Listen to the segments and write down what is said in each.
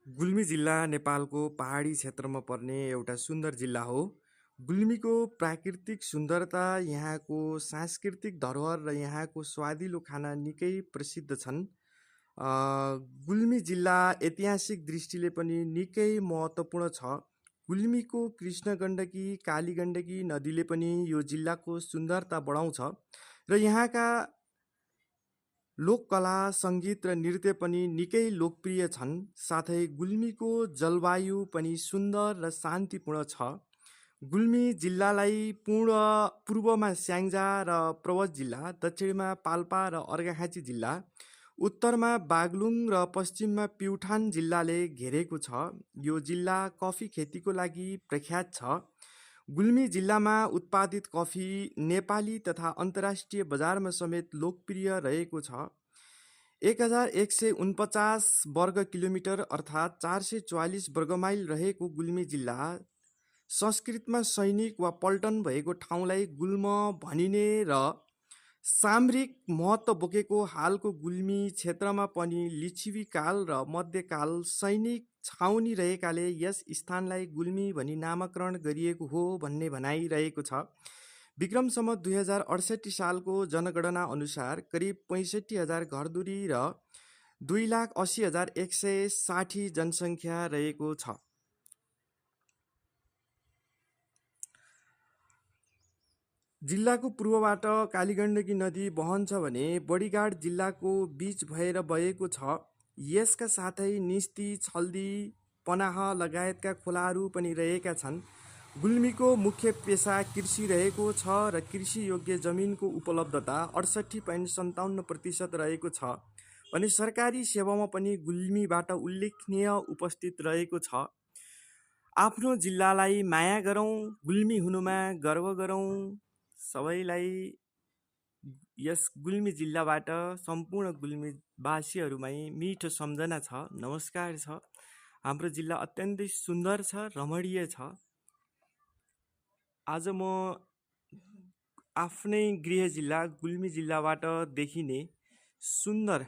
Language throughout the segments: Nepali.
गुल्मी जिल्ला नेपालको पहाडी क्षेत्रमा पर्ने एउटा सुन्दर जिल्ला हो। गुल्मीको प्राकृतिक सुन्दरता, यहाँको सांस्कृतिक धरोहर र यहाँको स्वादिलो खाना निकै प्रसिद्ध छन्। गुल्मी जिल्ला ऐतिहासिक दृष्टिले पनि निकै महत्त्वपूर्ण छ। गुल्मीको कृष्ण गण्डकी, काली गण्डकी नदीले पनि यो जिल्लाको सुन्दरता बढाउँछ र यहाँका लोककला, सङ्गीत र नृत्य पनि निकै लोकप्रिय छन्। साथै गुल्मीको जलवायु पनि सुन्दर र शान्तिपूर्ण छ। गुल्मी जिल्लालाई पूर्वमा स्याङ्जा र प्रवत जिल्ला, दक्षिणमा पाल्पा र अर्घाखाँची जिल्ला, उत्तरमा बागलुङ र पश्चिममा प्युठान जिल्लाले घेरेको छ। यो जिल्ला कफी खेतीको लागि प्रख्यात छ। गुल्मी जिल्लामा उत्पादित कफी नेपाली तथा अन्तर्राष्ट्रिय बजारमा समेत लोकप्रिय रहेको छ। 1149 वर्ग किलोमिटर अर्थात् 444 वर्गमाइल रहेको गुल्मी जिल्ला संस्कृतमा सैनिक वा पल्टन भएको ठाउँलाई गुल्म भनिने र सामरिक महत्त्व बोकेको हालको गुल्मी क्षेत्रमा पनि लिच्छवी काल र मध्यकाल सैनिक छाउनी रहेकाले यस स्थानलाई गुल्मी भनी नामाकरण गरिएको हो भन्ने भनाइ रहेको छ। विक्रम सम्वत 2068 सालको जनगणना अनुसार करिब 65,000 घरधुरी र 2,80,160 जनसङ्ख्या रहेको छ। जिल्लाको पूर्वबाट कालीगण्डकी नदी बहन्छ भने बडिगाड जिल्लाको बीच भएर बगेको छ। यसका साथै निस्ती, छल्दी, पनाह लगायतका खोलाहरू पनि रहेका छन्। गुल्मीको मुख्य पेसा कृषि रहेको छ र कृषि योग्य जमिनको उपलब्धता 68.57% रहेको छ भने सरकारी सेवामा पनि गुल्मीबाट उल्लेखनीय उपस्थित रहेको छ। आफ्नो जिल्लालाई माया गरौँ, गुल्मी हुनुमा गर्व गरौँ। सबैलाई यस गुल्मी जिल्लाबाट सम्पूर्ण गुल्मीवासीहरूमै मिठो सम्झना छ, नमस्कार छ। हाम्रो जिल्ला अत्यन्तै सुन्दर छ, रमणीय छ। आज म आफ्नै गृह जिल्ला गुल्मी जिल्लाबाट देखिने सुन्दर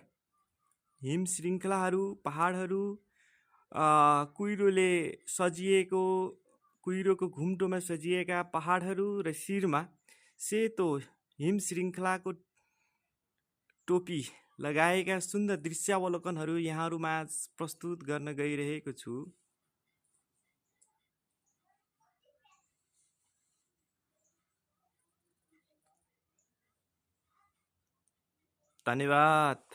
हिम श्रृङ्खलाहरू, पहाडहरू, कुहिरोले सजिएको, कुहिरोको घुम्टोमा सजिएका पहाडहरू र शिरमा सेतो हिम श्रृङ्खलाको टोपी लगाएका सुन्दर दृश्यावलोकनहरू यहाँहरूमा प्रस्तुत गर्न गइरहेको छु। धन्यवाद।